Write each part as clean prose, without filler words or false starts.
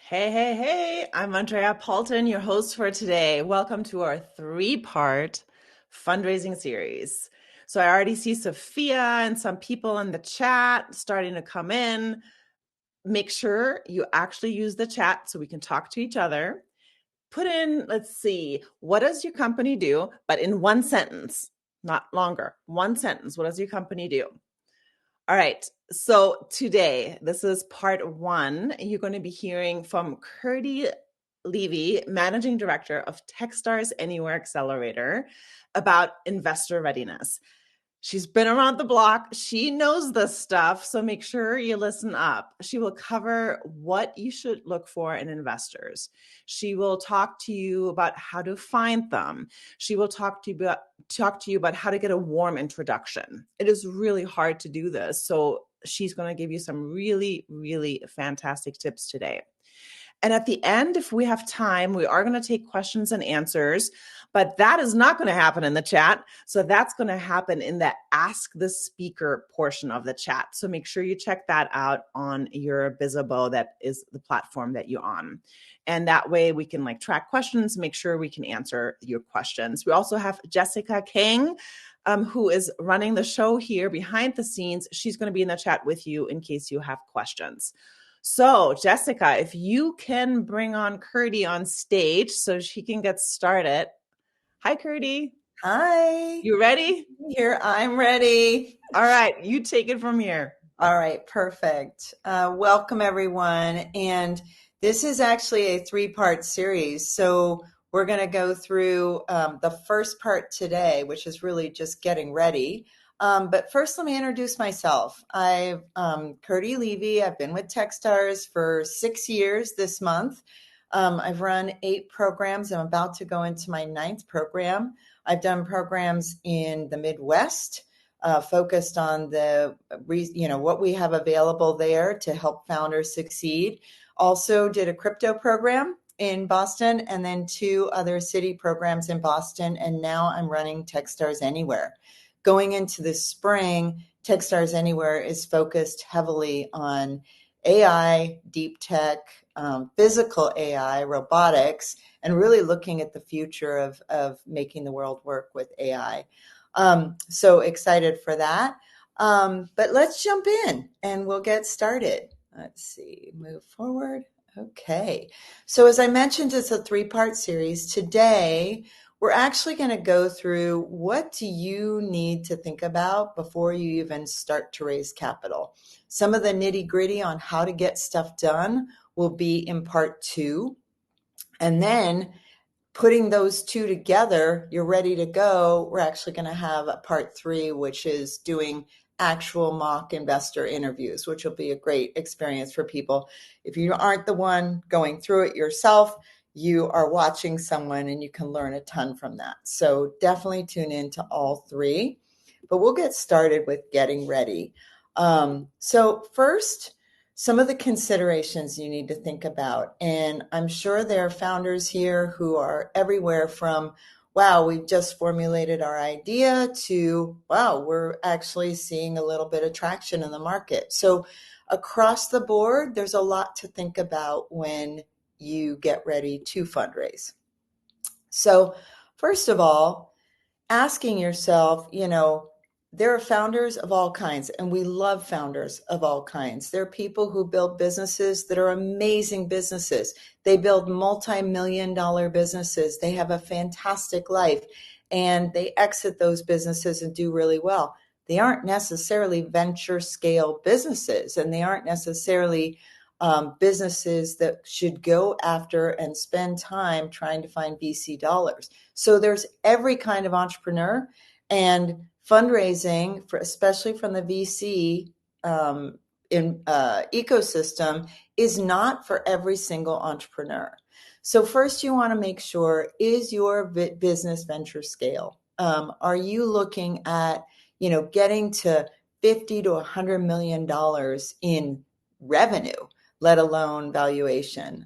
Hey, hey, hey, I'm Andrea Paulton, your host for today. Welcome to our three-part fundraising series. So I already see Sophia and some people in the chat starting to come in. Make sure you actually use the chat so we can talk to each other. Put in, let's see, what does your company do? But in one sentence, not longer. One sentence. What does your company do? All right. So today, this is part one. You're going to be hearing from Curdy Levy, Managing Director of Techstars Anywhere Accelerator, about investor readiness. She's been around the block. She knows this stuff. So make sure you listen up. She will cover what you should look for in investors. She will talk to you about how to find them. She will talk to you about how to get a warm introduction. It is really hard to do this. So she's going to give you some really, really fantastic tips today. And at the end, if we have time, we are going to take questions and answers, but that is not going to happen in the chat. So that's going to happen in the Ask the Speaker portion of the chat. So make sure you check that out on your Bizzabo, that is the platform that you're on. And that way we can track questions, make sure we can answer your questions. We also have Jessica King, who is running the show here behind the scenes. She's going to be in the chat with you in case you have questions. So, Jessica, if you can bring on Curdy on stage so she can get started. Hi, Curdy. Hi. You ready? Here, I'm ready. All right, you take it from here. All right, perfect. Welcome, everyone. And this is actually a three-part series. So we're going to go through the first part today, which is really just getting ready. But first, let me introduce myself. I'm Curdy Levy. I've been with Techstars for 6 years this month. I've run 8 programs. I'm about to go into my 9th program. I've done programs in the Midwest, focused on what we have available there to help founders succeed. Also did a crypto program in Boston and then 2 other city programs in Boston. And now I'm running Techstars Anywhere. Going into the spring, Techstars Anywhere is focused heavily on AI, deep tech, physical AI, robotics, and really looking at the future of making the world work with AI. So excited for that. But let's jump in and we'll get started. Let's see, move forward. Okay. So as I mentioned, it's a 3-part series. Today, we're actually going to go through what do you need to think about before you even start to raise capital. Some of the nitty gritty on how to get stuff done will be in part 2. And then putting those 2 together, you're ready to go. We're actually going to have a part 3, which is doing actual mock investor interviews, which will be a great experience for people. If you aren't the one going through it yourself, you are watching someone and you can learn a ton from that. So definitely tune in to all 3. But we'll get started with getting ready. So first, some of the considerations you need to think about. And I'm sure there are founders here who are everywhere from, wow, we've just formulated our idea to, wow, we're actually seeing a little bit of traction in the market. So across the board, there's a lot to think about when you get ready to fundraise. So first of all, asking yourself, there are founders of all kinds, and we love founders of all kinds. There are people who build businesses that are amazing businesses. They build multi-million-dollar businesses. They have a fantastic life, and they exit those businesses and do really well. They aren't necessarily venture scale businesses, and they aren't necessarily businesses that should go after and spend time trying to find VC dollars. So there's every kind of entrepreneur, and fundraising, especially from the VC ecosystem, is not for every single entrepreneur. So first, you want to make sure, is your business venture scale? Are you looking at, getting to $50 to $100 million in revenue, let alone valuation?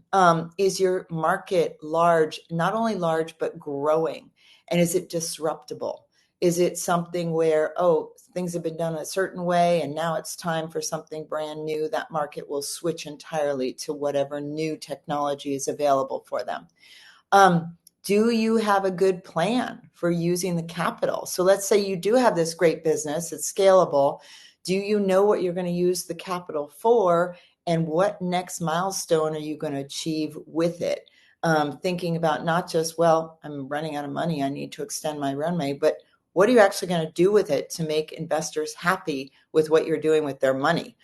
Is your market large, not only large, but growing? And is it disruptible? Is it something where, oh, things have been done a certain way and now it's time for something brand new? That market will switch entirely to whatever new technology is available for them. Do you have a good plan for using the capital? So let's say you do have this great business, it's scalable. Do you know what you're going to use the capital for, and what next milestone are you going to achieve with it? Thinking about not just, well, I'm running out of money, I need to extend my runway, but what are you actually going to do with it to make investors happy with what you're doing with their money?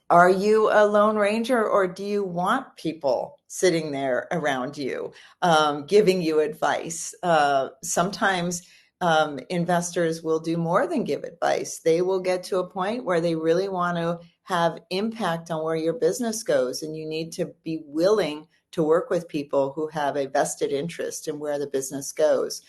Are you a lone ranger, or do you want people sitting there around you, giving you advice? Sometimes investors will do more than give advice. They will get to a point where they really want to have impact on where your business goes, and you need to be willing to work with people who have a vested interest in where the business goes.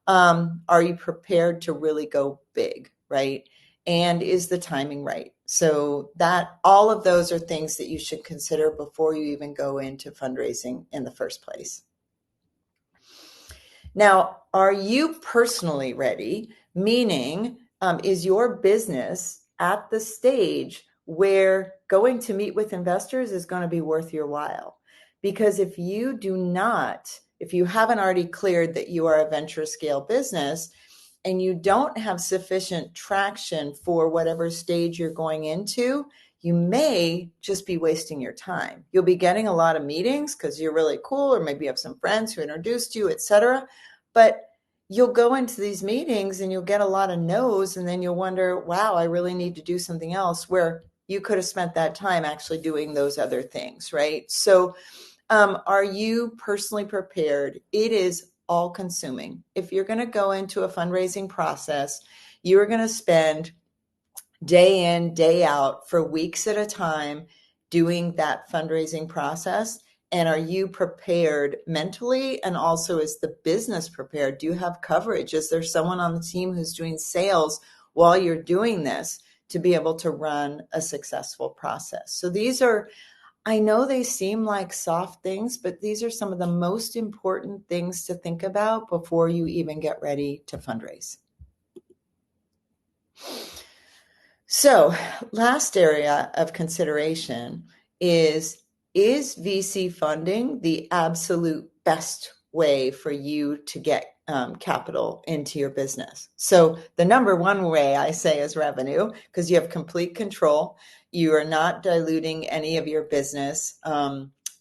Are you prepared to really go big, right? And is the timing right? So that all of those are things that you should consider before you even go into fundraising in the first place. Now, are you personally ready? Meaning, is your business at the stage where going to meet with investors is going to be worth your while? Because if you haven't already cleared that you are a venture scale business, and you don't have sufficient traction for whatever stage you're going into, you may just be wasting your time. You'll be getting a lot of meetings because you're really cool, or maybe you have some friends who introduced you, etc. But you'll go into these meetings and you'll get a lot of no's, and then you'll wonder, wow, I really need to do something else, where you could have spent that time actually doing those other things, right? So are you personally prepared? It is all consuming. If you're going to go into a fundraising process, you are going to spend day in, day out for weeks at a time doing that fundraising process. And are you prepared mentally? And also, is the business prepared? Do you have coverage? Is there someone on the team who's doing sales while you're doing this to be able to run a successful process? So these are, I know they seem like soft things, but these are some of the most important things to think about before you even get ready to fundraise. So, last area of consideration is VC funding the absolute best way for you to get capital into your business? So the number one way I say is revenue, because you have complete control. You are not diluting any of your business.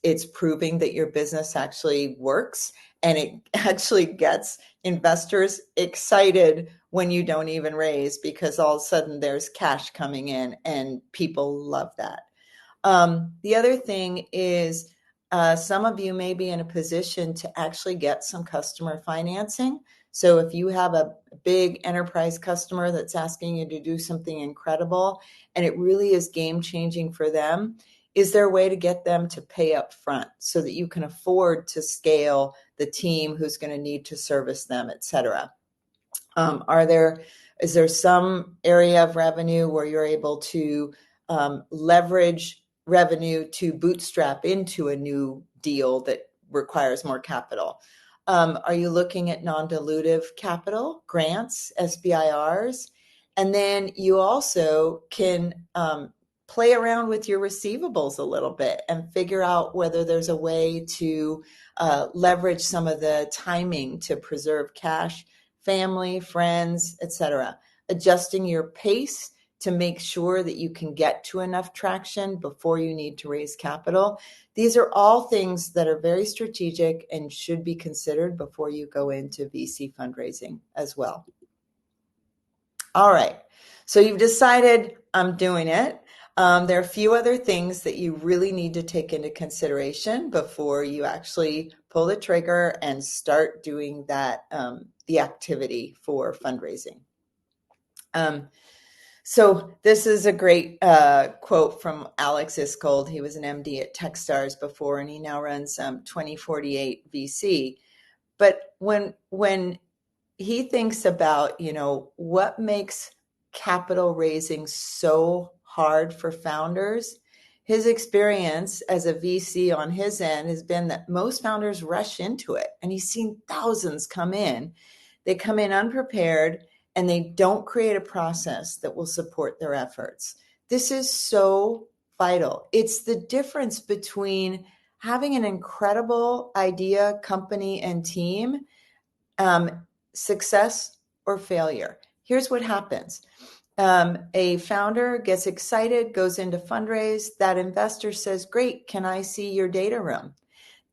It's proving that your business actually works, and it actually gets investors excited when you don't even raise, because all of a sudden there's cash coming in and people love that. The other thing is some of you may be in a position to actually get some customer financing. So if you have a big enterprise customer that's asking you to do something incredible and it really is game changing for them, is there a way to get them to pay up front so that you can afford to scale the team who's going to need to service them, et cetera? Is there some area of revenue where you're able to leverage revenue to bootstrap into a new deal that requires more capital? Are you looking at non-dilutive capital, grants, SBIRs? And then you also can play around with your receivables a little bit and figure out whether there's a way to leverage some of the timing to preserve cash, family, friends, etc. Adjusting your pace to make sure that you can get to enough traction before you need to raise capital. These are all things that are very strategic and should be considered before you go into VC fundraising as well. All right, so you've decided I'm doing it. There are a few other things that you really need to take into consideration before you actually pull the trigger and start doing that, the activity for fundraising. So this is a great quote from Alex Iskold. He was an MD at Techstars before, and he now runs 2048 VC. But when he thinks about, what makes capital raising so hard for founders, his experience as a VC on his end has been that most founders rush into it, and he's seen thousands come in They come in unprepared and they don't create a process that will support their efforts. This is so vital. It's the difference between having an incredible idea, company, and team, success or failure. Here's what happens. A founder gets excited, goes into fundraise. That investor says, great, can I see your data room?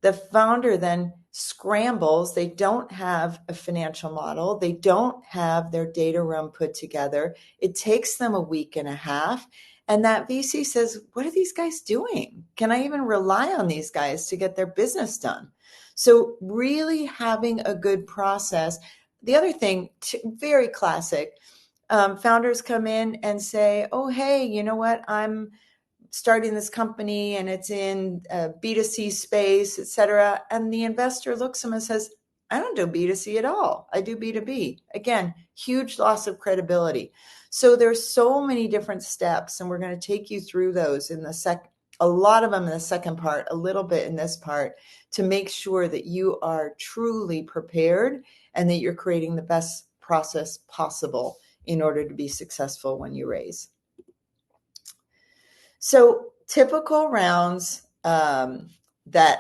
The founder then scrambles. They don't have a financial model. They don't have their data room put together. It takes them a week and a half. And that VC says, what are these guys doing? Can I even rely on these guys to get their business done? So really having a good process. The other thing, very classic, founders come in and say, oh, hey, you know what? I'm starting this company and it's in B2C space, et cetera. And the investor looks at them and says, I don't do B2C at all. I do B2B. Again, huge loss of credibility. So there's so many different steps, and we're going to take you through those in a lot of them in the second part, a little bit in this part, to make sure that you are truly prepared and that you're creating the best process possible in order to be successful when you raise. So typical rounds that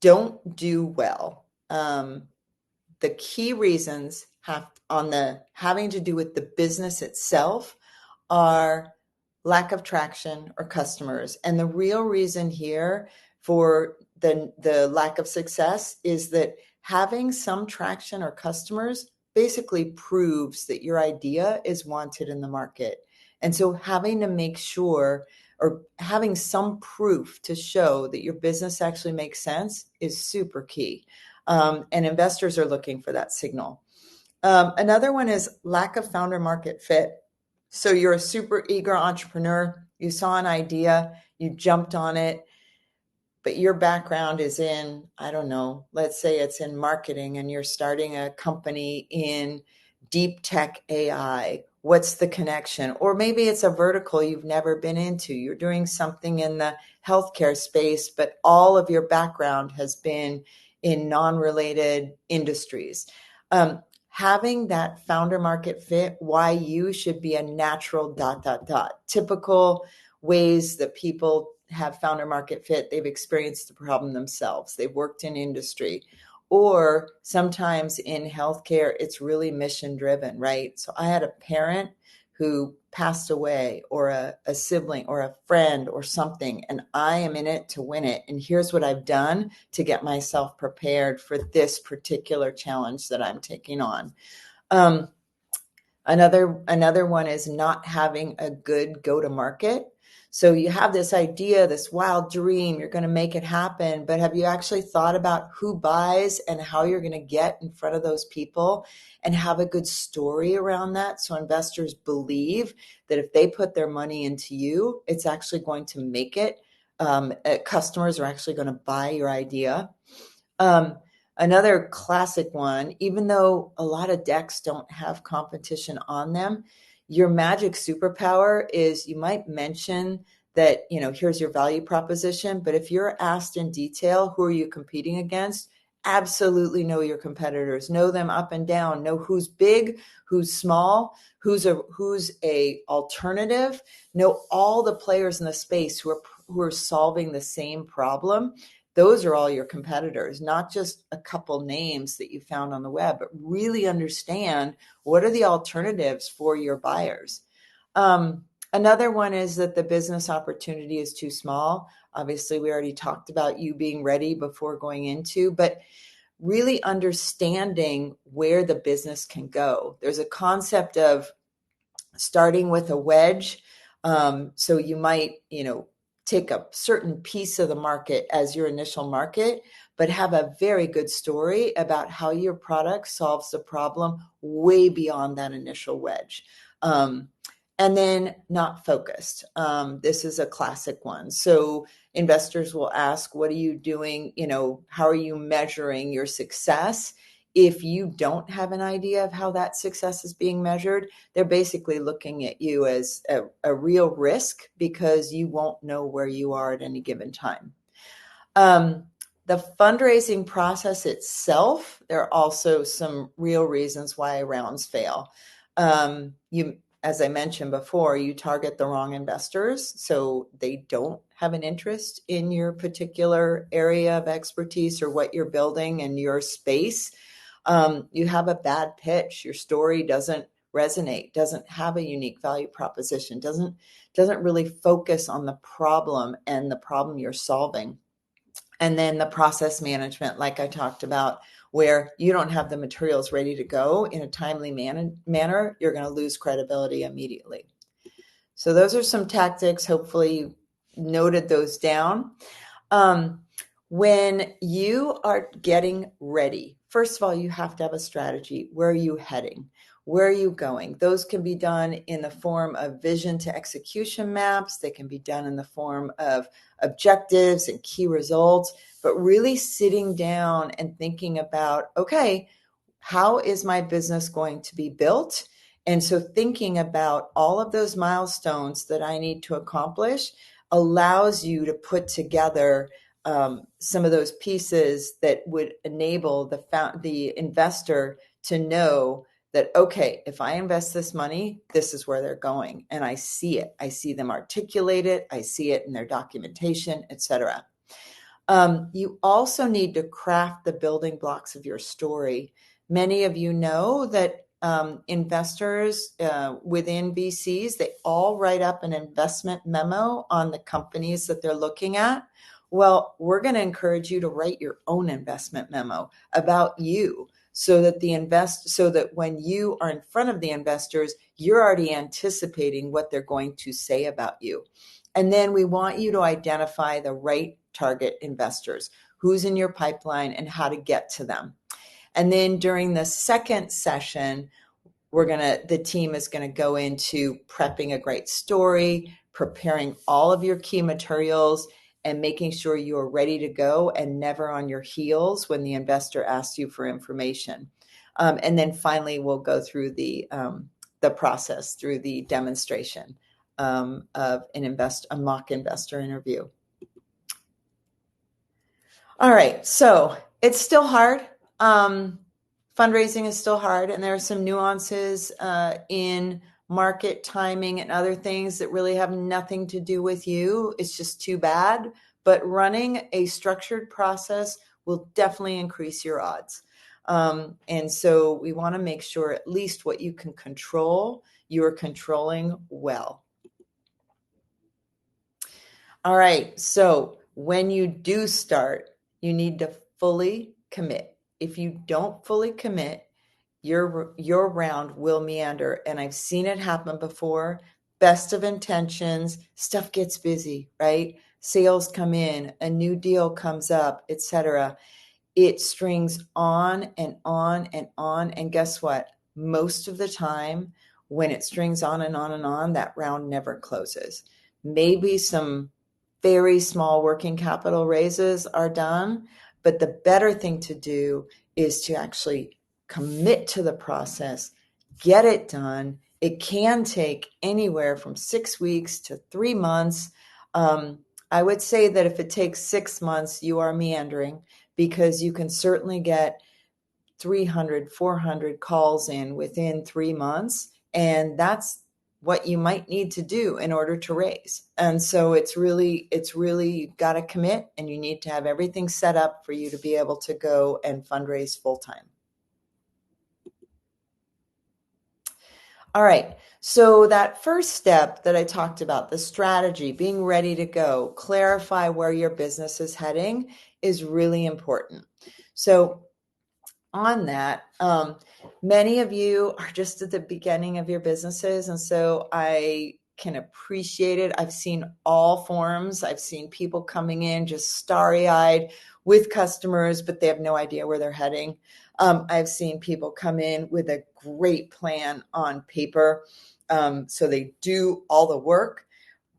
don't do well, the key reasons having to do with the business itself are lack of traction or customers. And the real reason here for the lack of success is that having some traction or customers basically proves that your idea is wanted in the market. And so having to make sure, or having some proof to show that your business actually makes sense, is super key. And investors are looking for that signal. Another one is lack of founder market fit. So you're a super eager entrepreneur. You saw an idea, you jumped on it, but your background is in, I don't know, let's say it's in marketing and you're starting a company in deep tech AI. What's the connection? Or maybe it's a vertical you've never been into. You're doing something in the healthcare space, but all of your background has been in non-related industries. Having that founder market fit, why you should be a natural ... Typical ways that people have founder market fit, they've experienced the problem themselves. They've worked in industry. Or sometimes in healthcare, it's really mission driven, right? So I had a parent who passed away, or a sibling or a friend or something, and I am in it to win it. And here's what I've done to get myself prepared for this particular challenge that I'm taking on. Another one is not having a good go-to-market. So you have this idea, this wild dream, you're going to make it happen, but have you actually thought about who buys and how you're going to get in front of those people and have a good story around that, so investors believe that if they put their money into you, it's actually going to make it. Customers are actually going to buy your idea. Another classic one, even though a lot of decks don't have competition on them, your magic superpower is you might mention that, here's your value proposition, but if you're asked in detail, who are you competing against? Absolutely know your competitors, know them up and down, know who's big, who's small, who's a alternative, know all the players in the space who are solving the same problem. Those are all your competitors, not just a couple names that you found on the web, but really understand what are the alternatives for your buyers. Another one is that the business opportunity is too small. Obviously, we already talked about you being ready before going into, but really understanding where the business can go. There's a concept of starting with a wedge. So you might, take a certain piece of the market as your initial market, but have a very good story about how your product solves the problem way beyond that initial wedge. And then not focused. This is a classic one. So investors will ask, what are you doing? How are you measuring your success? If you don't have an idea of how that success is being measured, they're basically looking at you as a real risk because you won't know where you are at any given time. The fundraising process itself, there are also some real reasons why rounds fail. As I mentioned before, you target the wrong investors, so they don't have an interest in your particular area of expertise or what you're building in your space. You have a bad pitch. Your story doesn't resonate, doesn't have a unique value proposition, doesn't really focus on the problem and the problem you're solving. And then the process management, like I talked about, where you don't have the materials ready to go in a timely manner, you're going to lose credibility immediately. So those are some tactics. Hopefully you noted those down. When you are getting ready, first of all, you have to have a strategy. Where are you heading? Where are you going? Those can be done in the form of vision to execution maps. They can be done in the form of objectives and key results, but really sitting down and thinking about, okay, how is my business going to be built? And so thinking about all of those milestones that I need to accomplish allows you to put together some of those pieces that would enable the investor to know that, okay, if I invest this money, this is where they're going. And I see it. I see them articulate it. I see it in their documentation, etc. You also need to craft the building blocks of your story. Many of you know that investors within VCs, they all write up an investment memo on the companies that they're looking at. Well, we're going to encourage you to write your own investment memo about you, so that when you are in front of the investors, you're already anticipating what they're going to say about you. And then we want you to identify the right target investors, who's in your pipeline and how to get to them. And then during the second session, the team is going to go into prepping a great story, preparing all of your key materials, and making sure you are ready to go and never on your heels when the investor asks you for information. And then finally, we'll go through the process through the demonstration of a mock investor interview. All right, so it's still hard. Fundraising is still hard, and there are some nuances in market timing and other things that really have nothing to do with you. It's just too bad. But running a structured process will definitely increase your odds. And so we want to make sure at least what you can control, you are controlling well. All right, so when you do start, you need to fully commit. If you don't fully commit, your round will meander, and I've seen it happen before. Best of intentions, stuff gets busy, right? Sales come in, a new deal comes up, etc. It strings on and on and on, and guess what? Most of the time, when it strings on and on and on, that round never closes. Maybe some very small working capital raises are done, but the better thing to do is to actually commit to the process, get it done. It can take anywhere from 6 weeks to 3 months. I would say that if it takes 6 months, you are meandering, because you can certainly get 300, 400 calls in within 3 months. And that's what you might need to do in order to raise. And so it's really, you've got to commit, and you need to have everything set up for you to be able to go and fundraise full time. All right. So that first step that I talked about, the strategy, being ready to go, clarify where your business is heading, is really important. So on that, many of you are just at the beginning of your businesses, and so I can appreciate it. I've seen all forms. I've seen people coming in just starry-eyed with customers, but they have no idea where they're heading. I've seen people come in with a great plan on paper, so they do all the work,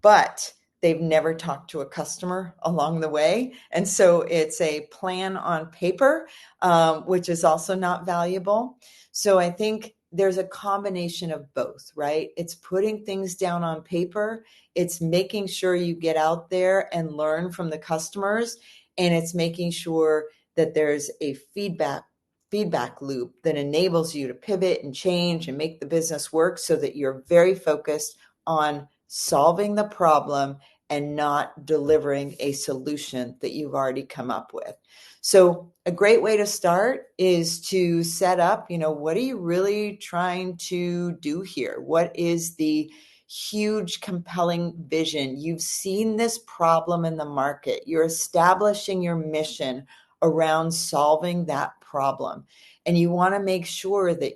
but they've never talked to a customer along the way. And so it's a plan on paper, which is also not valuable. So I think there's a combination of both, right? It's putting things down on paper. It's making sure you get out there and learn from the customers. and it's making sure that there's a feedback loop that enables you to pivot and change and make the business work so that you're very focused on solving the problem and not delivering a solution that you've already come up with. So a great way to start is to set up, what are you really trying to do here? What is the huge, compelling vision? You've seen this problem in the market. You're establishing your mission around solving that problem. And you want to make sure that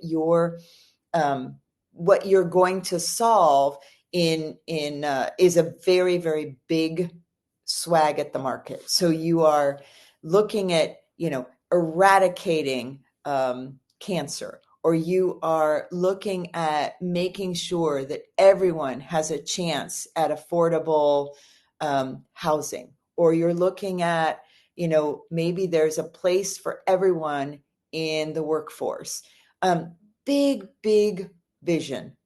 what you're going to solve is a very, very big swag at the market. So you are looking at, eradicating cancer, or you are looking at making sure that everyone has a chance at affordable housing, or you're looking at, maybe there's a place for everyone in the workforce. Big, big vision.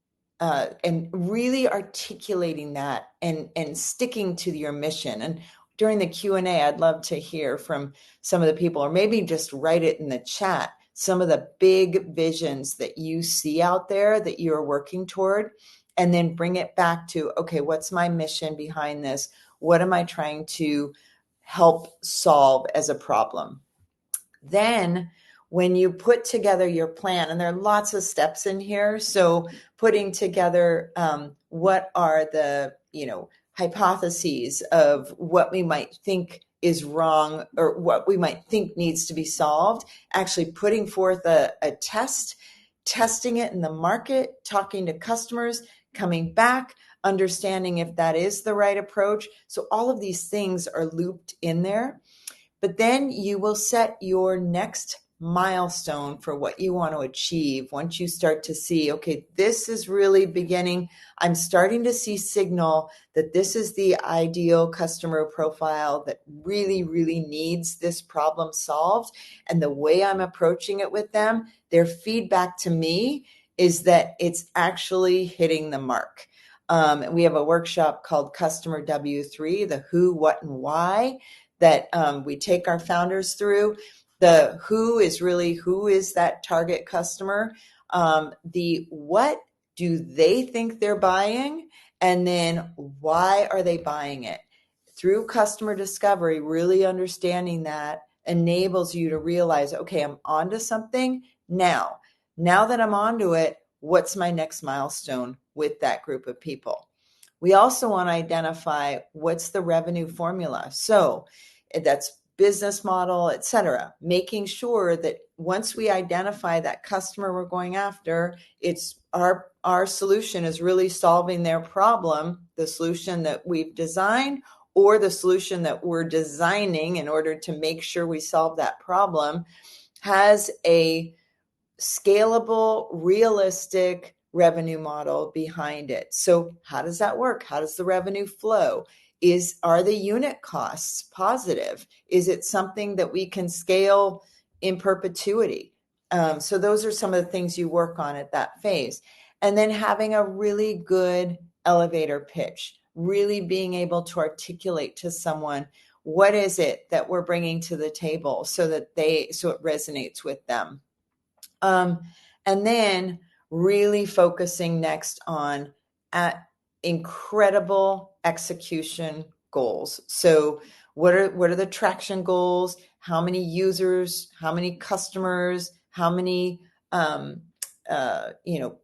And really articulating that and sticking to your mission. And during the Q&A, I'd love to hear from some of the people, or maybe just write it in the chat, some of the big visions that you see out there that you're working toward, and then bring it back to, okay, what's my mission behind this? What am I trying to help solve as a problem? Then when you put together your plan, and there are lots of steps in here, so putting together what are the hypotheses of what we might think is wrong or what we might think needs to be solved, actually putting forth a test, testing it in the market, talking to customers, coming back, understanding if that is the right approach. So all of these things are looped in there. But then you will set your next milestone for what you want to achieve once you start to see, okay, this is really beginning. I'm starting to see signal that this is the ideal customer profile that really, really needs this problem solved. And the way I'm approaching it with them, their feedback to me is that it's actually hitting the mark. We have a workshop called Customer W3, the who, what, and why, that we take our founders through. The who is really, who is that target customer? The what do they think they're buying? And then why are they buying it? Through customer discovery, really understanding that enables you to realize, okay, I'm onto something now. Now that I'm onto it, what's my next milestone with that group of people? We also want to identify what's the revenue formula. So that's business model, et cetera, making sure that once we identify that customer we're going after, it's our solution is really solving their problem, the solution that we've designed or the solution that we're designing in order to make sure we solve that problem, has a scalable, realistic revenue model behind it. So how does that work? How does the revenue flow? Are the unit costs positive? Is it something that we can scale in perpetuity? So those are some of the things you work on at that phase. And then having a really good elevator pitch, really being able to articulate to someone, what is it that we're bringing to the table so it resonates with them. And then really focusing next on incredible execution goals. So what are the traction goals? How many users? How many customers? How many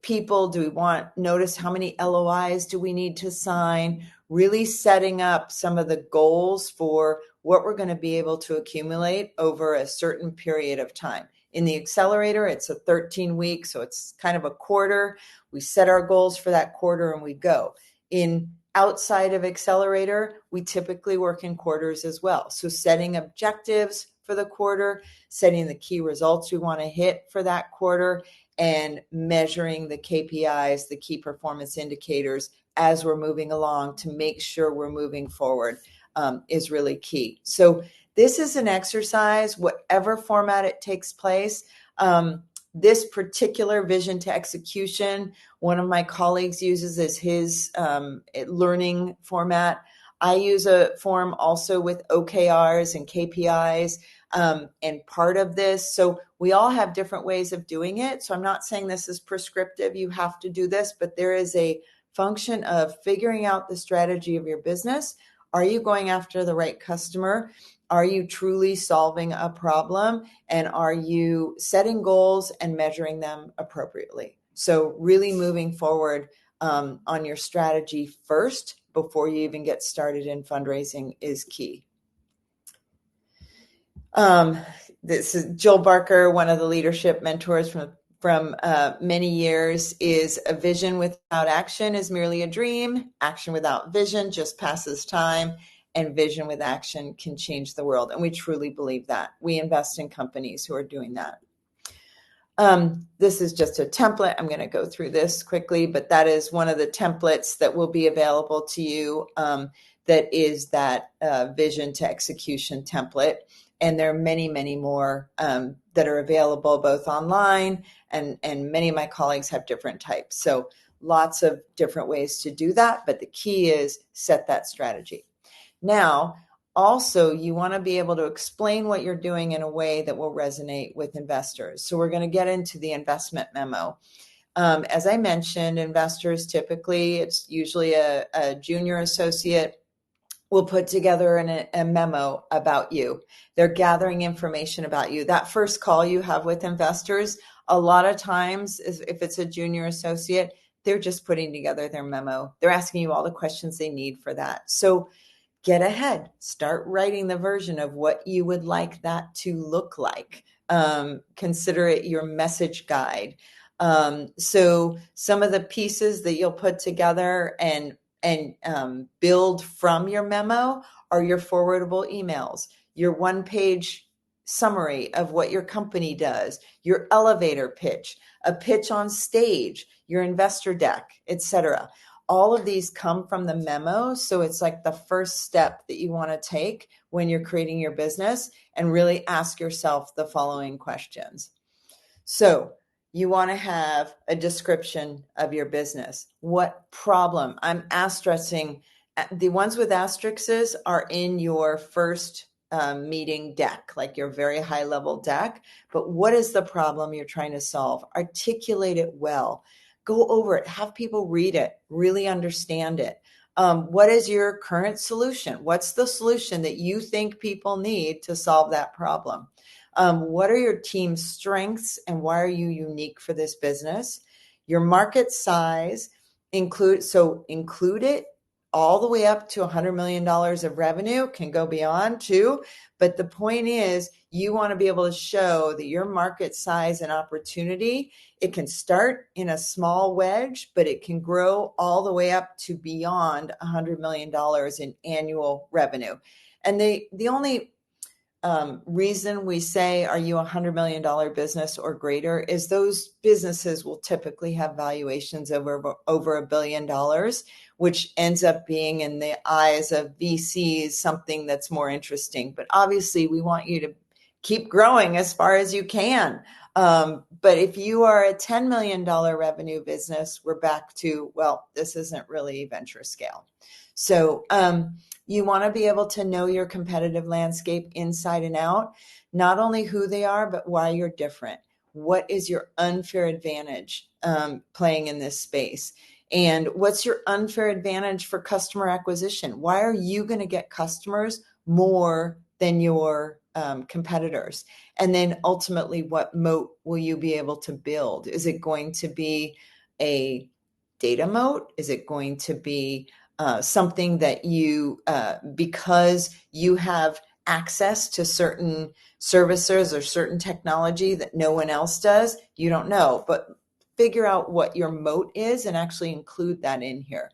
people do we want? Notice how many LOIs do we need to sign? Really setting up some of the goals for what we're going to be able to accumulate over a certain period of time. In the accelerator, it's a 13-week, so it's kind of a quarter. We set our goals for that quarter and we go. Outside of accelerator, we typically work in quarters as well. So setting objectives for the quarter, setting the key results we want to hit for that quarter, and measuring the KPIs, the key performance indicators, as we're moving along to make sure we're moving forward is really key. So this is an exercise, whatever format it takes place. This particular vision to execution, one of my colleagues uses as his learning format. I use a form also with OKRs and KPIs and part of this. So we all have different ways of doing it. So I'm not saying this is prescriptive, you have to do this, but there is a function of figuring out the strategy of your business. Are you going after the right customer? Are you truly solving a problem? And are you setting goals and measuring them appropriately? So really moving forward on your strategy first before you even get started in fundraising is key. This is Jill Barker, one of the leadership mentors from many years, is a vision without action is merely a dream. Action without vision just passes time, and vision with action can change the world. And we truly believe that. We invest in companies who are doing that. This is just a template. I'm going to go through this quickly, but that is one of the templates that will be available to you. That is that vision to execution template. And there are many, many more that are available both online and many of my colleagues have different types. So lots of different ways to do that. But the key is set that strategy. Now, also, you want to be able to explain what you're doing in a way that will resonate with investors. So we're going to get into the investment memo. As I mentioned, investors typically, it's usually a junior associate, will put together a memo about you. They're gathering information about you. That first call you have with investors, a lot of times, if it's a junior associate, they're just putting together their memo. They're asking you all the questions they need for that. So get ahead, start writing the version of what you would like that to look like. Consider it your message guide. So some of the pieces that you'll put together and build from your memo are your forwardable emails, your one-page summary of what your company does, your elevator pitch, a pitch on stage, your investor deck, etc. All of these come from the memo. So it's like the first step that you want to take when you're creating your business, and really ask yourself the following questions. So you want to have a description of your business. What problem? I'm asterisking. The ones with asterisks are in your first meeting deck, like your very high level deck. But what is the problem you're trying to solve? Articulate it well. Go over it, have people read it, really understand it. What is your current solution? What's the solution that you think people need to solve that problem? What are your team's strengths and why are you unique for this business? Your market size, include it all the way up to $100 million of revenue, can go beyond too. But the point is, you want to be able to show that your market size and opportunity, it can start in a small wedge, but it can grow all the way up to beyond $100 million in annual revenue. And the only reason we say, are you $100 million business or greater, is those businesses will typically have valuations over $1 billion, which ends up being, in the eyes of VCs, something that's more interesting. But obviously we want you to keep growing as far as you can. But if you are a $10 million revenue business, we're back to, well, this isn't really venture scale. So you want to be able to know your competitive landscape inside and out, not only who they are, but why you're different. What is your unfair advantage playing in this space? And what's your unfair advantage for customer acquisition? Why are you going to get customers more than your competitors? And then ultimately, what moat will you be able to build? Is it going to be a data moat? Is it going to be something that you, because you have access to certain services or certain technology that no one else does, you don't know, but figure out what your moat is and actually include that in here.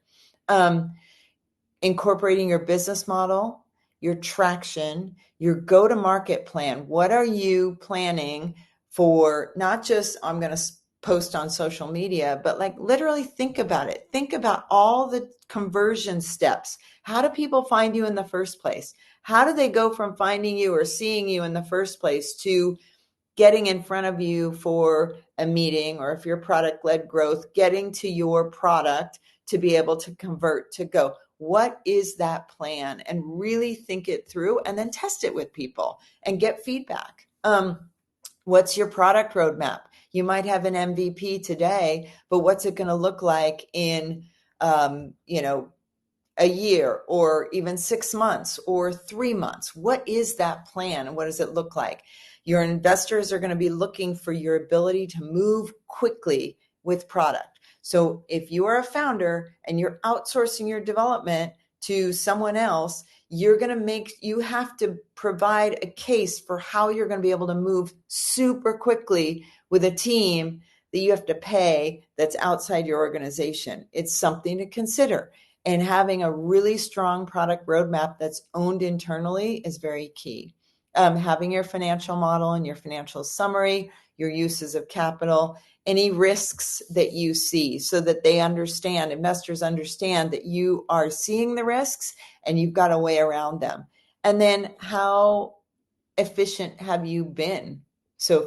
Incorporating your business model, your traction, your go-to-market plan. What are you planning for? Not just, I'm going to post on social media, but like literally think about it. Think about all the conversion steps. How do people find you in the first place? How do they go from finding you or seeing you in the first place to getting in front of you for a meeting, or if you're product-led growth, getting to your product to be able to convert to go? what is that plan, and really think it through, and then test it with people and get feedback. What's your product roadmap? You might have an MVP today, but what's it going to look like in, a year, or even 6 months, or 3 months? What is that plan, and what does it look like? Your investors are going to be looking for your ability to move quickly with product. So if you are a founder and you're outsourcing your development to someone else, you have to provide a case for how you're going to be able to move super quickly with a team that you have to pay that's outside your organization. It's something to consider. And having a really strong product roadmap that's owned internally is very key. Having your financial model and your financial summary, your uses of capital, any risks that you see, so that investors understand that you are seeing the risks and you've got a way around them. And then, how efficient have you been? So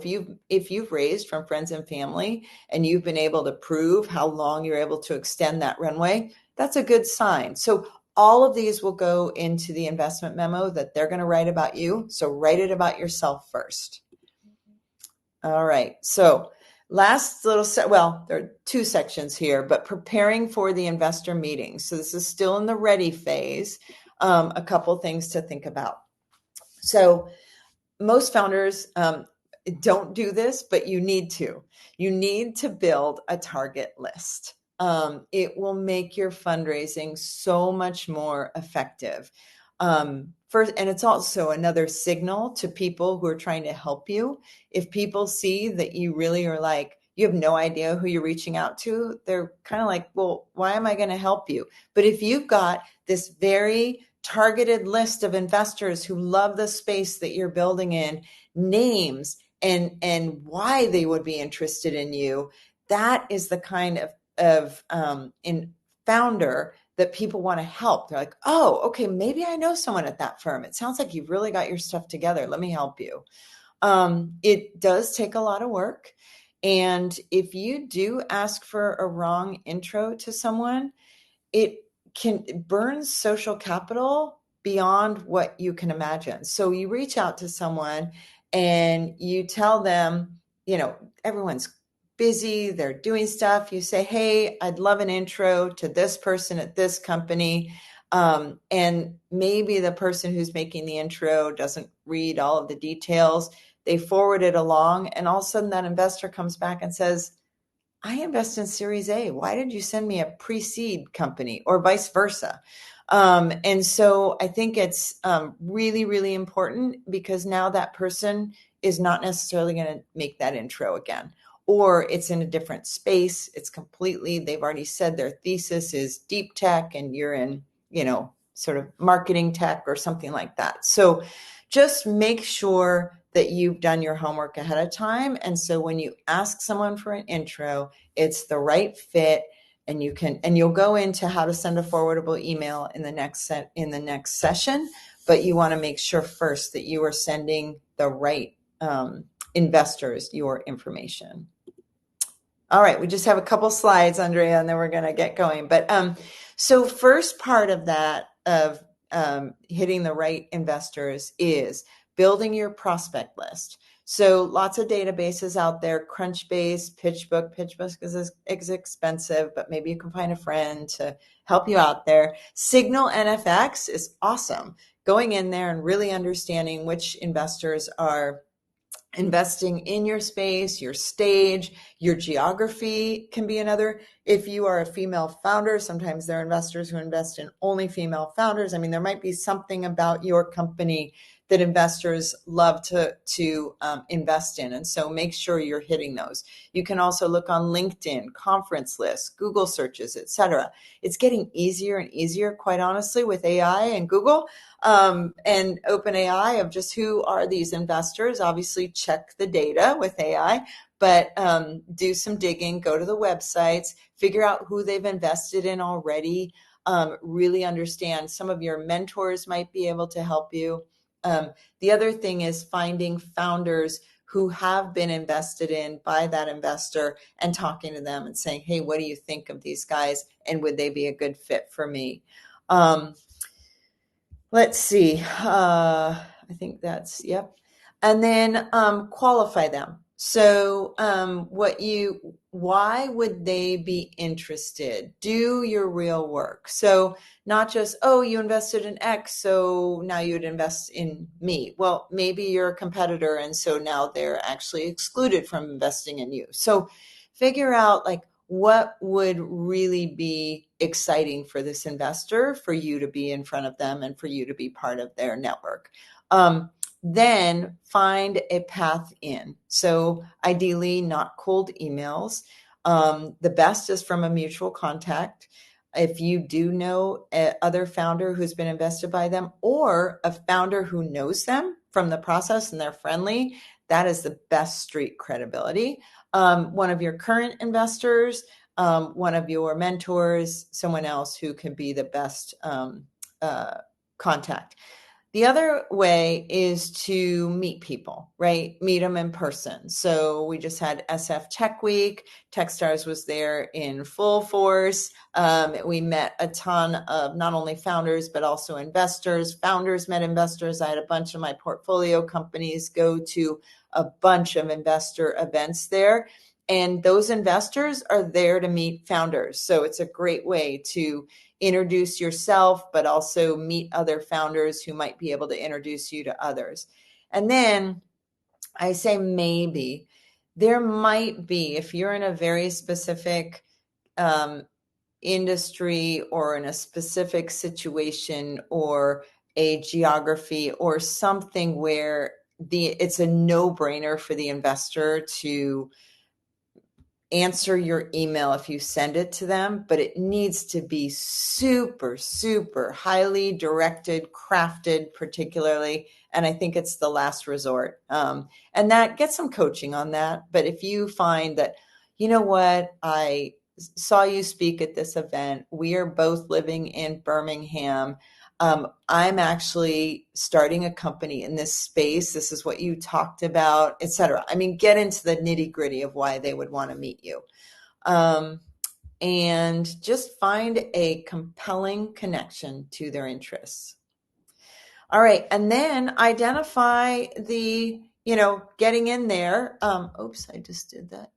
if you've raised from friends and family and you've been able to prove how long you're able to extend that runway, that's a good sign. So all of these will go into the investment memo that they're going to write about you. So write it about yourself first. All right. So last little there are two sections here, but preparing for the investor meeting. So this is still in the ready phase. A couple things to think about. So most founders don't do this, but you need to. You need to build a target list. It will make your fundraising so much more effective. First, and it's also another signal to people who are trying to help you. If people see that you really are like, you have no idea who you're reaching out to, they're kind of like, well, why am I going to help you? But if you've got this very targeted list of investors who love the space that you're building in, names and why they would be interested in you, that is the kind of in founder that people want to help. They're like, oh, okay, maybe I know someone at that firm. It sounds like you've really got your stuff together. Let me help you. It does take a lot of work. And if you do ask for a wrong intro to someone, it burns social capital beyond what you can imagine. So you reach out to someone and you tell them, everyone's busy, they're doing stuff. You say, hey, I'd love an intro to this person at this company. And maybe the person who's making the intro doesn't read all of the details. They forward it along, and all of a sudden that investor comes back and says, I invest in Series A. Why did you send me a pre-seed company, or vice versa? And so I think it's really, really important, because now that person is not necessarily going to make that intro again, or it's in a different space. They've already said their thesis is deep tech and you're in, sort of marketing tech or something like that. So just make sure that you've done your homework ahead of time. And so when you ask someone for an intro, it's the right fit, and you'll go into how to send a forwardable email in the next session, but you want to make sure first that you are sending the right investors your information. All right, we just have a couple slides, Andrea, and then we're going to get going. But so first part of that, of hitting the right investors, is building your prospect list. So lots of databases out there, Crunchbase, PitchBook. PitchBook is expensive, but maybe you can find a friend to help you out there. Signal NFX is awesome. Going in there and really understanding which investors are investing in your space, your stage, your geography can be another. If you are a female founder, sometimes there are investors who invest in only female founders. I mean, there might be something about your company that investors love to invest in. And so make sure you're hitting those. You can also look on LinkedIn, conference lists, Google searches, etc. It's getting easier and easier, quite honestly, with AI and Google and OpenAI, of just who are these investors. Obviously, check the data with AI, but do some digging, go to the websites, figure out who they've invested in already, really understand. Some of your mentors might be able to help you. The other thing is finding founders who have been invested in by that investor and talking to them and saying, hey, what do you think of these guys? And would they be a good fit for me? Um, let's see. I think that's, yep. And then qualify them. So why would they be interested? Do your real work. So not just, oh, you invested in X, so now you'd invest in me. Well, maybe you're a competitor, and so now they're actually excluded from investing in you. So figure out like what would really be exciting for this investor for you to be in front of them and for you to be part of their network. Then find a path in. So ideally, not cold emails. The best is from a mutual contact. If you do know a other founder who's been invested by them or a founder who knows them from the process and they're friendly, that is the best street credibility. One of your current investors, one of your mentors, someone else who can be the best contact. The other way is to meet people, right? Meet them in person. So we just had SF Tech Week. Techstars was there in full force. We met a ton of not only founders, but also investors. Founders met investors. I had a bunch of my portfolio companies go to a bunch of investor events there. And those investors are there to meet founders. So it's a great way to introduce yourself, but also meet other founders who might be able to introduce you to others. And then I say maybe there might be, if you're in a very specific industry or in a specific situation or a geography or something where it's a no-brainer for the investor to answer your email if you send it to them, but it needs to be super, super highly directed, crafted, particularly. And I think it's the last resort. And that get some coaching on that. But if you find that, you know what, I saw you speak at this event, we are both living in Birmingham. I'm actually starting a company in this space. This is what you talked about, etc. I mean, get into the nitty gritty of why they would want to meet you. And just find a compelling connection to their interests. All right. And then identify getting in there. Oops, I just did that.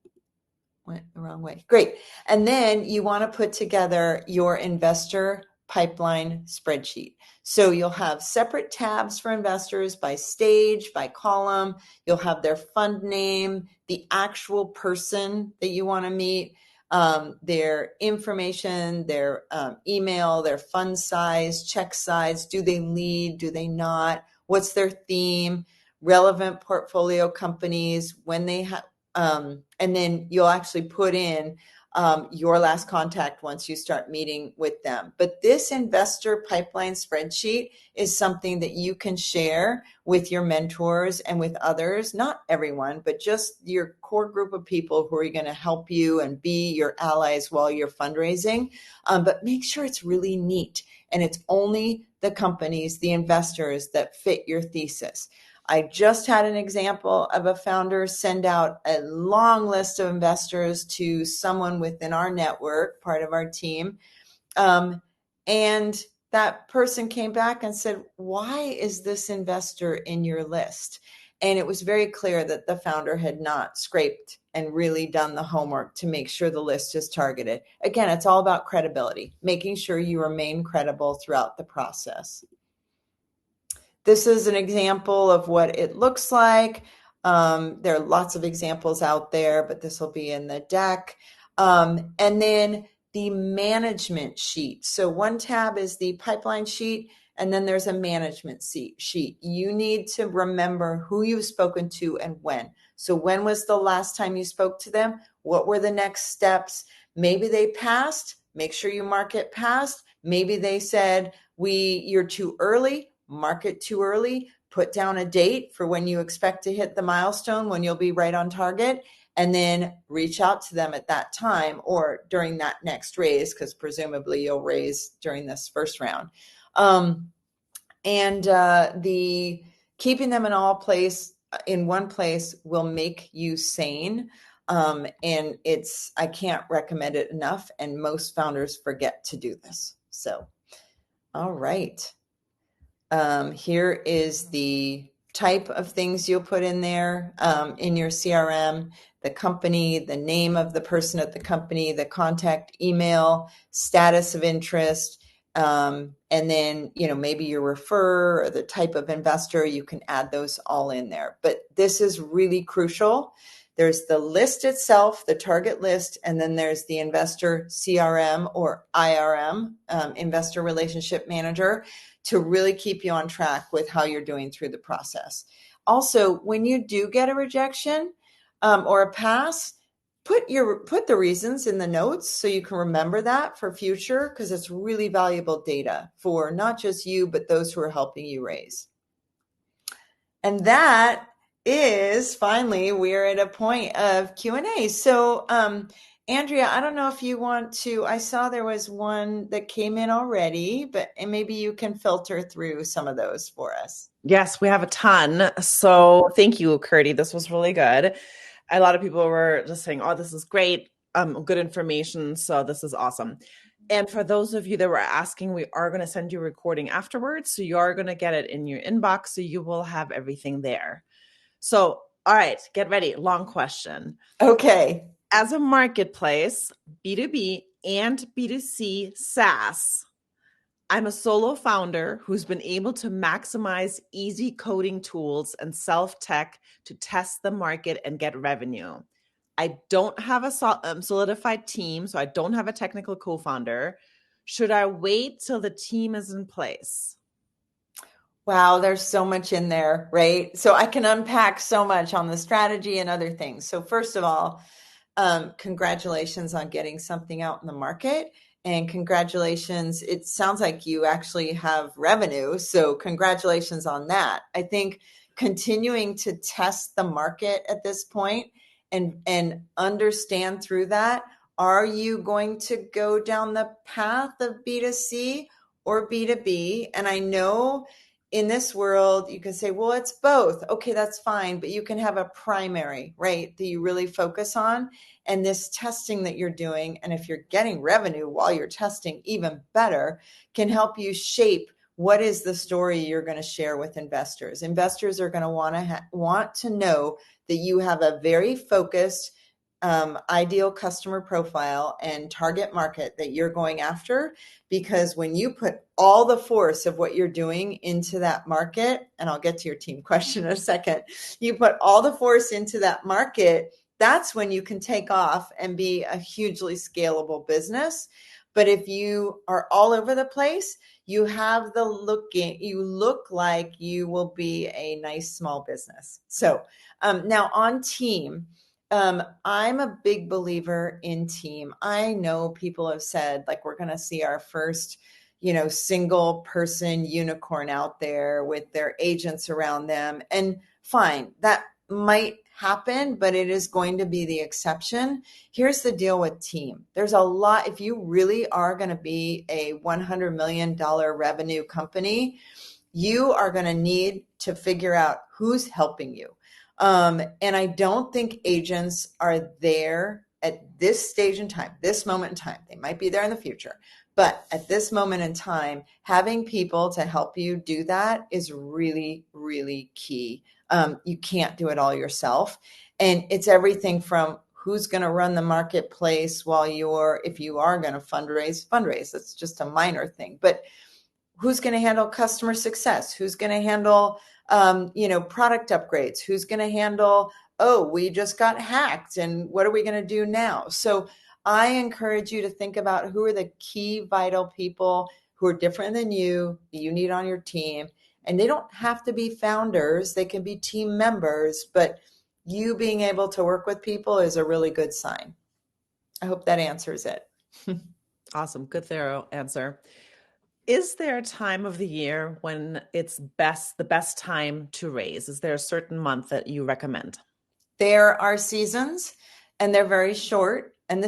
Went the wrong way. Great. And then you want to put together your investor pipeline spreadsheet. So you'll have separate tabs for investors by stage, by column. You'll have their fund name, the actual person that you want to meet, their information, their email, their fund size, check size. Do they lead? Do they not? What's their theme? Relevant portfolio companies, when they have, and then you'll actually put in your last contact once you start meeting with them. But this investor pipeline spreadsheet is something that you can share with your mentors and with others, not everyone, but just your core group of people who are going to help you and be your allies while you're fundraising. But make sure it's really neat and it's only the companies, the investors that fit your thesis. I just had an example of a founder send out a long list of investors to someone within our network, part of our team. And that person came back and said, why is this investor in your list? And it was very clear that the founder had not scraped and really done the homework to make sure the list is targeted. Again, it's all about credibility, making sure you remain credible throughout the process. This is an example of what it looks like. There are lots of examples out there, but this will be in the deck. And then the management sheet. So one tab is the pipeline sheet, and then there's a management sheet. You need to remember who you've spoken to and when. So when was the last time you spoke to them? What were the next steps? Maybe they passed. Make sure you mark it passed. Maybe they said, you're too early. Mark it too early, put down a date for when you expect to hit the milestone, when you'll be right on target, and then reach out to them at that time or during that next raise, because presumably you'll raise during this first round. The keeping them in one place will make you sane. And I can't recommend it enough. And most founders forget to do this. So All right. Here is the type of things you'll put in there in your CRM, the company, the name of the person at the company, the contact email, status of interest, and then, maybe your referrer or the type of investor, you can add those all in there. But this is really crucial. There's the list itself, the target list, and then there's the investor CRM or IRM, investor relationship manager, to really keep you on track with how you're doing through the process. Also, when you do get a rejection or a pass, put the reasons in the notes so you can remember that for future, because it's really valuable data for not just you, but those who are helping you raise. And that is finally, we're at a point of Q&A. So, Andrea, I don't know if you want to, I saw there was one that came in already, but maybe you can filter through some of those for us. Yes, we have a ton. So thank you, Curdy. This was really good. A lot of people were just saying, oh, this is great. Good information. So this is awesome. And for those of you that were asking, we are going to send you a recording afterwards. So you are going to get it in your inbox. So you will have everything there. So, all right, get ready. Long question. Okay. As a marketplace, B2B and B2C SaaS, I'm a solo founder who's been able to maximize easy coding tools and self-tech to test the market and get revenue. I don't have a solidified team, so I don't have a technical co-founder. Should I wait till the team is in place? Wow, there's so much in there, right? So I can unpack so much on the strategy and other things. So first of all, congratulations on getting something out in the market. And congratulations, it sounds like you actually have revenue. So congratulations on that. I think continuing to test the market at this point and understand through that, are you going to go down the path of B2C or B2B? And I know in this world, you can say, well, it's both. Okay, that's fine. But you can have a primary, right, that you really focus on. And this testing that you're doing, and if you're getting revenue while you're testing, even better, can help you shape what is the story you're going to share with investors. Investors are going to want to know that you have a very focused, ideal customer profile and target market that you're going after, because when you put all the force of what you're doing into that market, and I'll get to your team question in a second, you put all the force into that market, that's when you can take off and be a hugely scalable business. But if you are all over the place, you look like you will be a nice small business. So now on team, I'm a big believer in team. I know people have said, like, we're going to see our first, single person unicorn out there with their agents around them. And fine, that might happen, but it is going to be the exception. Here's the deal with team. There's a lot, if you really are going to be a $100 million revenue company, you are going to need to figure out who's helping you. And I don't think agents are there at this stage in time, this moment in time. They might be there in the future, but at this moment in time, having people to help you do that is really, really key. You can't do it all yourself. And it's everything from who's going to run the marketplace if you are going to fundraise. That's just a minor thing, but who's going to handle customer success? Who's going to handle, product upgrades? Who's going to handle, oh, we just got hacked and what are we going to do now? So I encourage you to think about who are the key vital people who are different than you need on your team. And they don't have to be founders. They can be team members, but you being able to work with people is a really good sign. I hope that answers it. Awesome. Good, thorough answer. Is there a time of the year when it's the best time to raise? Is there a certain month that you recommend? There are seasons and they're very short. And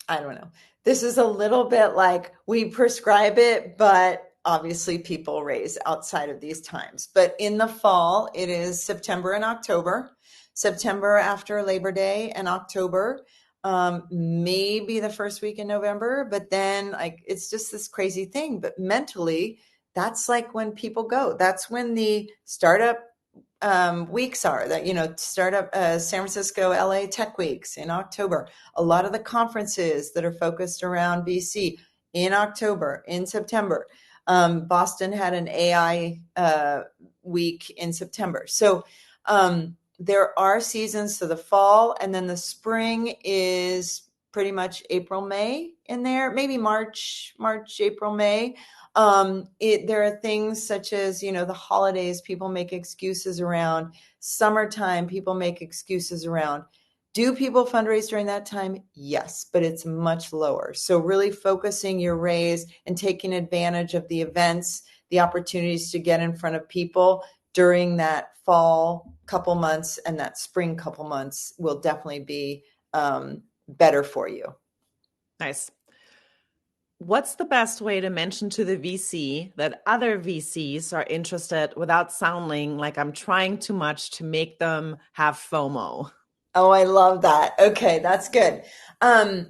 I don't know, this is a little bit like we prescribe it, but obviously people raise outside of these times. But in the fall, it is September and October, September after Labor Day and October. maybe the first week in November, but then like it's just this crazy thing. But mentally, that's like when people go. That's when the startup weeks are that, startup San Francisco, LA Tech Weeks in October. A lot of the conferences that are focused around VC in October, in September. Boston had an AI week in September. So there are seasons. So the fall and then the spring is pretty much April, May in there, maybe March, April, May. There are things such as, the holidays, people make excuses around. Summertime, people make excuses around. Do people fundraise during that time? Yes, but it's much lower. So really focusing your raise and taking advantage of the events, the opportunities to get in front of people during that fall couple months and that spring couple months will definitely be better for you. Nice. What's the best way to mention to the VC that other VCs are interested without sounding like I'm trying too much to make them have FOMO? Oh, I love that. Okay, that's good.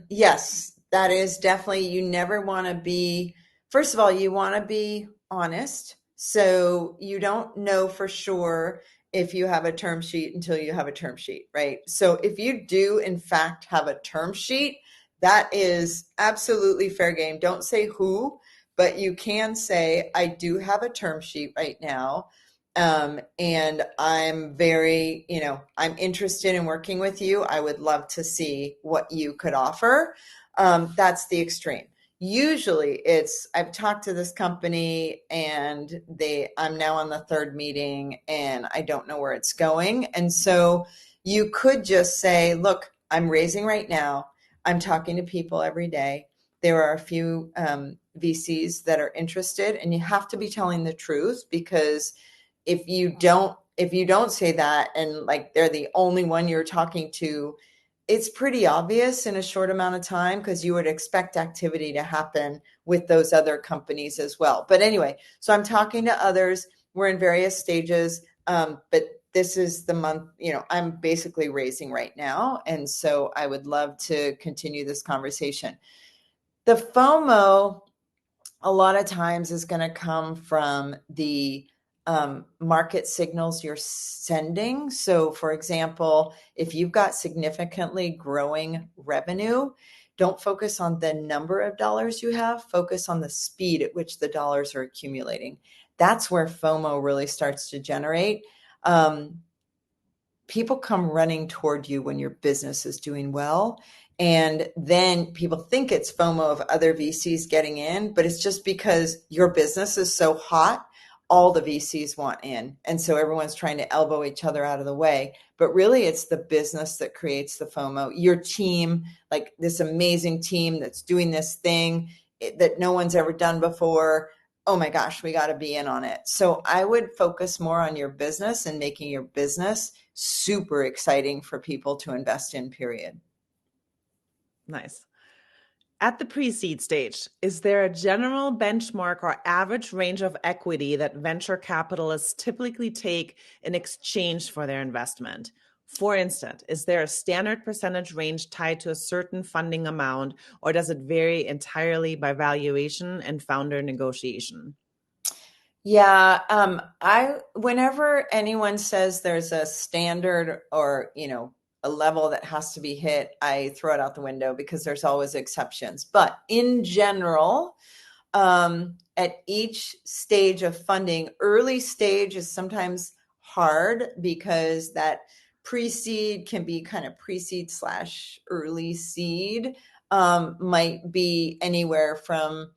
Yes, that is definitely, you never want to be, first of all, you want to be honest. So you don't know for sure if you have a term sheet until you have a term sheet, right? So if you do, in fact, have a term sheet, that is absolutely fair game. Don't say who, but you can say, I do have a term sheet right now. And I'm very, I'm interested in working with you. I would love to see what you could offer. That's the extreme. Usually I've talked to this company and I'm now on the third meeting and I don't know where it's going. And so you could just say, look, I'm raising right now. I'm talking to people every day. There are a few VCs that are interested, and you have to be telling the truth, because if you don't say that and like they're the only one you're talking to, it's pretty obvious in a short amount of time, because you would expect activity to happen with those other companies as well. But anyway, so I'm talking to others. We're in various stages, but this is the month, I'm basically raising right now. And so I would love to continue this conversation. The FOMO a lot of times is going to come from the market signals you're sending. So, for example, if you've got significantly growing revenue, don't focus on the number of dollars you have, focus on the speed at which the dollars are accumulating. That's where FOMO really starts to generate. People come running toward you when your business is doing well. And then people think it's FOMO of other VCs getting in, but it's just because your business is so hot, all the VCs want in. And so everyone's trying to elbow each other out of the way. But really, it's the business that creates the FOMO. Your team, like this amazing team that's doing this thing that no one's ever done before. Oh my gosh, we got to be in on it. So I would focus more on your business and making your business super exciting for people to invest in, period. Nice. At the pre-seed stage, is there a general benchmark or average range of equity that venture capitalists typically take in exchange for their investment? For instance, is there a standard percentage range tied to a certain funding amount, or does it vary entirely by valuation and founder negotiation? Yeah, whenever anyone says there's a standard or, a level that has to be hit, I throw it out the window, because there's always exceptions. But in general, at each stage of funding, early stage is sometimes hard, because that pre-seed can be kind of pre-seed / early seed, might be anywhere from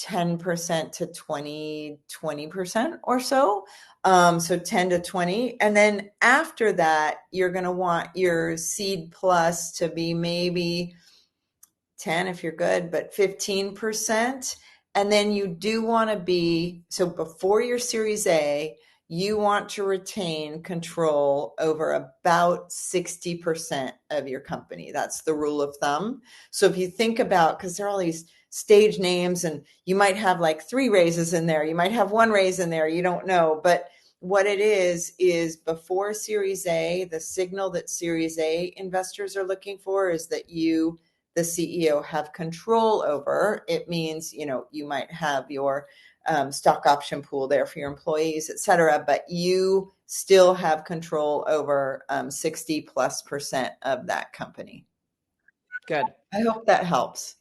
10% to 20% or so. So 10 to 20. And then after that, you're going to want your seed plus to be maybe 10 if you're good, but 15%. And then you do want to be, so before your Series A, you want to retain control over about 60% of your company. That's the rule of thumb. So if you think about, because there are all these stage names and you might have like 3 raises in there, you might have 1 raise in there, you don't know. But what it is before Series A, the signal that Series A investors are looking for is that you, the CEO, have control over. It means, you might have your stock option pool there for your employees, et cetera, but you still have control over 60+% of that company. Good. I hope that helps.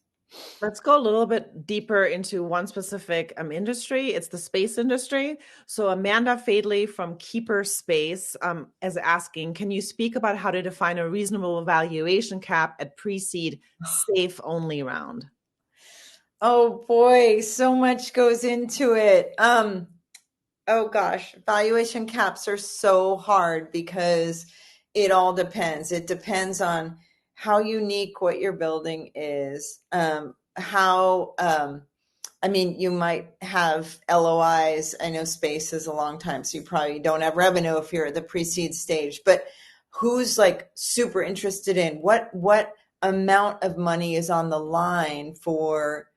Let's go a little bit deeper into one specific industry. It's the space industry. So Amanda Fadley from Keeper Space is asking, can you speak about how to define a reasonable valuation cap at pre-seed safe only round? Oh boy, so much goes into it. Oh gosh, valuation caps are so hard because it all depends. It depends on how unique what you're building is, I mean, you might have LOIs. I know space is a long time, so you probably don't have revenue if you're at the pre-seed stage, but who's like super interested in what amount of money is on the line for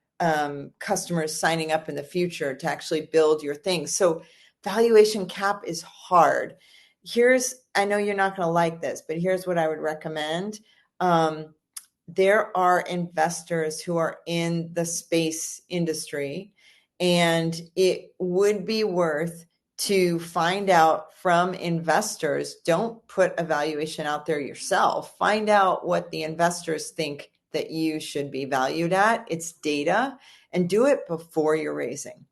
customers signing up in the future to actually build your thing. So valuation cap is hard. I know you're not going to like this, but here's what I would recommend. There are investors who are in the space industry, and it would be worth to find out from investors. Don't put a valuation out there yourself. Find out what the investors think that you should be valued at. It's data, and do it before you're raising.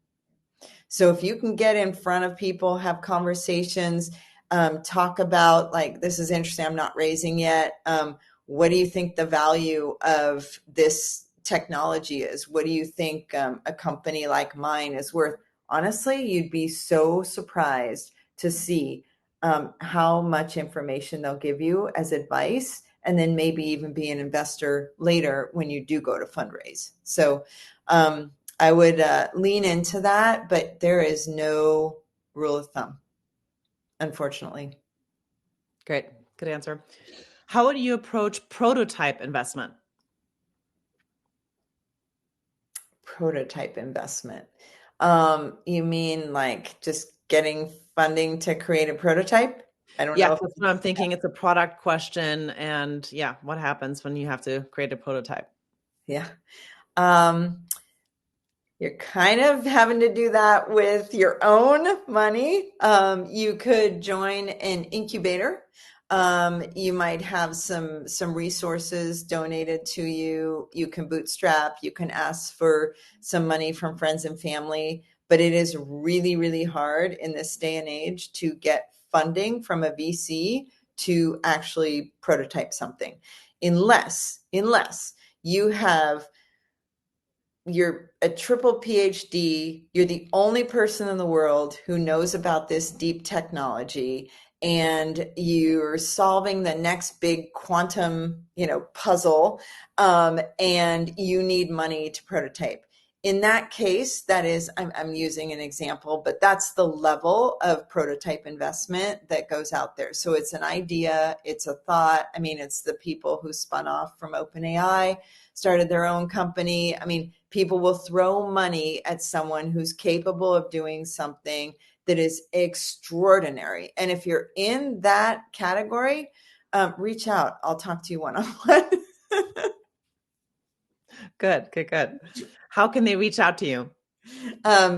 So if you can get in front of people, have conversations, talk about like, this is interesting, I'm not raising yet. What do you think the value of this technology is? What do you think a company like mine is worth? Honestly, you'd be so surprised to see how much information they'll give you as advice, and then maybe even be an investor later when you do go to fundraise. So I would lean into that, but there is no rule of thumb, unfortunately. Great. Good answer. How would you approach prototype investment? Prototype investment. You mean like just getting funding to create a prototype? I don't Yeah, know if, that's what I'm thinking. It's a product question. And yeah, what happens when you have to create a prototype? yeah. Um, You're kind of having to do that with your own money. You could join an incubator. You might have some resources donated to you. You can bootstrap. You can ask for some money from friends and family. But it is really, really hard in this day and age to get funding from a VC to actually prototype something, unless you have you're a triple PhD, you're the only person in the world who knows about this deep technology, and you're solving the next big quantum, puzzle, and you need money to prototype. In that case, that is, I'm using an example, but that's the level of prototype investment that goes out there. So it's an idea, it's a thought. I mean, it's the people who spun off from OpenAI, started their own company. I mean, people will throw money at someone who's capable of doing something that is extraordinary. And if you're in that category, reach out. I'll talk to you one-on-one. Good, good, good. How can they reach out to you?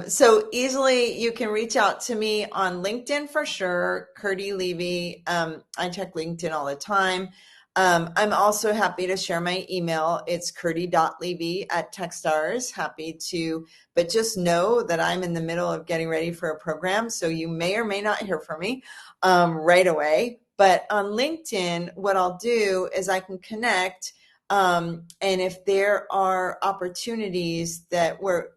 So easily you can reach out to me on LinkedIn for sure, Curdy Levy. I check LinkedIn all the time. I'm also happy to share my email. It's curdy.levy@Techstars. Happy to, but just know that I'm in the middle of getting ready for a program. So you may or may not hear from me right away. But on LinkedIn, what I'll do is I can connect. And if there are opportunities that where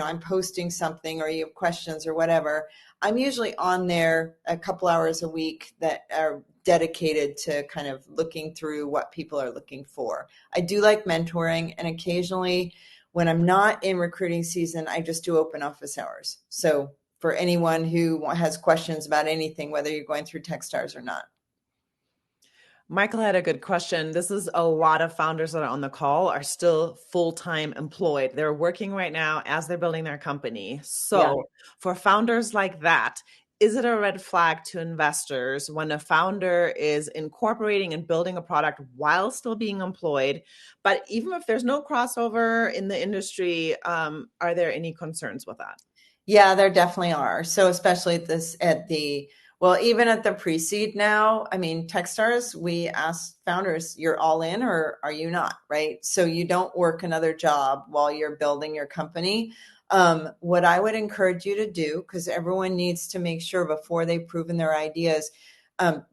I'm posting something or you have questions or whatever, I'm usually on there a couple hours a week that are dedicated to kind of looking through what people are looking for. I do like mentoring, and occasionally when I'm not in recruiting season, I just do open office hours. So for anyone who has questions about anything, whether you're going through Techstars or not. Michael had a good question. This is a lot of founders that are on the call are still full-time employed. They're working right now as they're building their company. Yeah. So for founders like that, is it a red flag to investors when a founder is incorporating and building a product while still being employed? But even if there's no crossover in the industry, are there any concerns with that? Yeah, there definitely are. So especially well, even at the pre-seed now, I mean, Techstars, we ask founders, you're all in or are you not, right? So you don't work another job while you're building your company. What I would encourage you to do, because everyone needs to make sure before they've proven their ideas, um,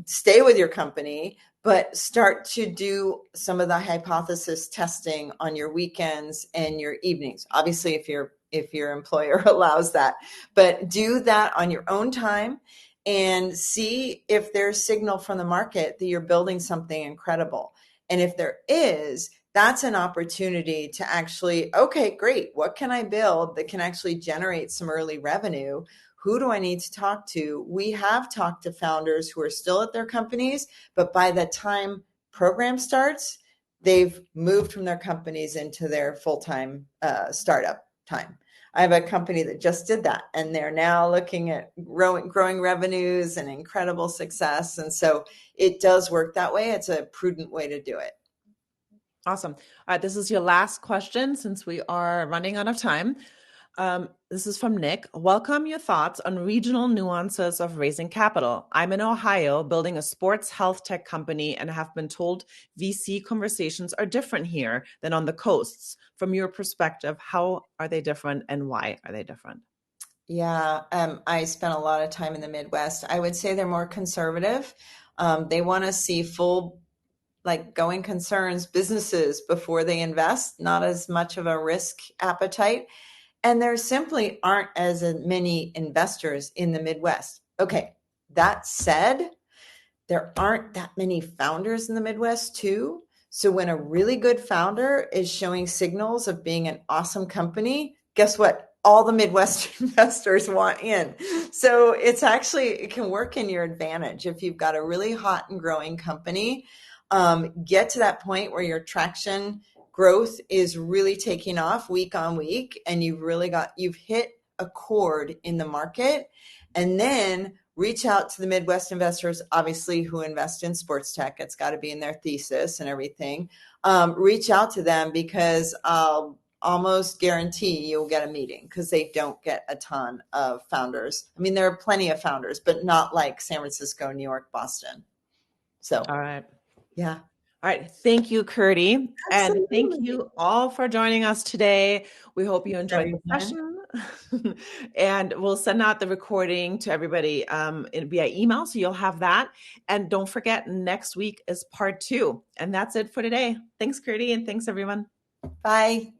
stay with your company, but start to do some of the hypothesis testing on your weekends and your evenings. Obviously, if your employer allows that, but do that on your own time and see if there's signal from the market that you're building something incredible. And if there is, that's an opportunity to actually, okay, great. What can I build that can actually generate some early revenue? Who do I need to talk to? We have talked to founders who are still at their companies, but by the time program starts, they've moved from their companies into their full-time startup time. I have a company that just did that, and they're now looking at growing revenues and incredible success. And so it does work that way. It's a prudent way to do it. Awesome. All right, this is your last question since we are running out of time. This is from Nick. Welcome your thoughts on regional nuances of raising capital. I'm in Ohio building a sports health tech company and have been told VC conversations are different here than on the coasts. From your perspective, how are they different and why are they different? Yeah, I spent a lot of time in the Midwest. I would say they're more conservative. They want to see full, like going concerns businesses before they invest, not as much of a risk appetite. And there simply aren't as many investors in the Midwest. Okay, that said, there aren't that many founders in the Midwest too. So when a really good founder is showing signals of being an awesome company, guess what? All the Midwest investors want in. So it can work in your advantage if you've got a really hot and growing company. Get to that point where your traction growth is really taking off week on week, and you've hit a chord in the market, and then reach out to the Midwest investors, obviously, who invest in sports tech. It's got to be in their thesis and everything. Reach out to them because I'll almost guarantee you'll get a meeting because they don't get a ton of founders. I mean, there are plenty of founders, but not like San Francisco, New York, Boston. So, All right. yeah. All right. Thank you, Curdy. And thank Absolutely. you all for joining us today. We hope you enjoyed the Everyone. session. And we'll send out the recording to everybody via email. So you'll have that. And don't forget, next week is part 2. And that's it for today. Thanks, Curdy. And thanks, everyone. Bye.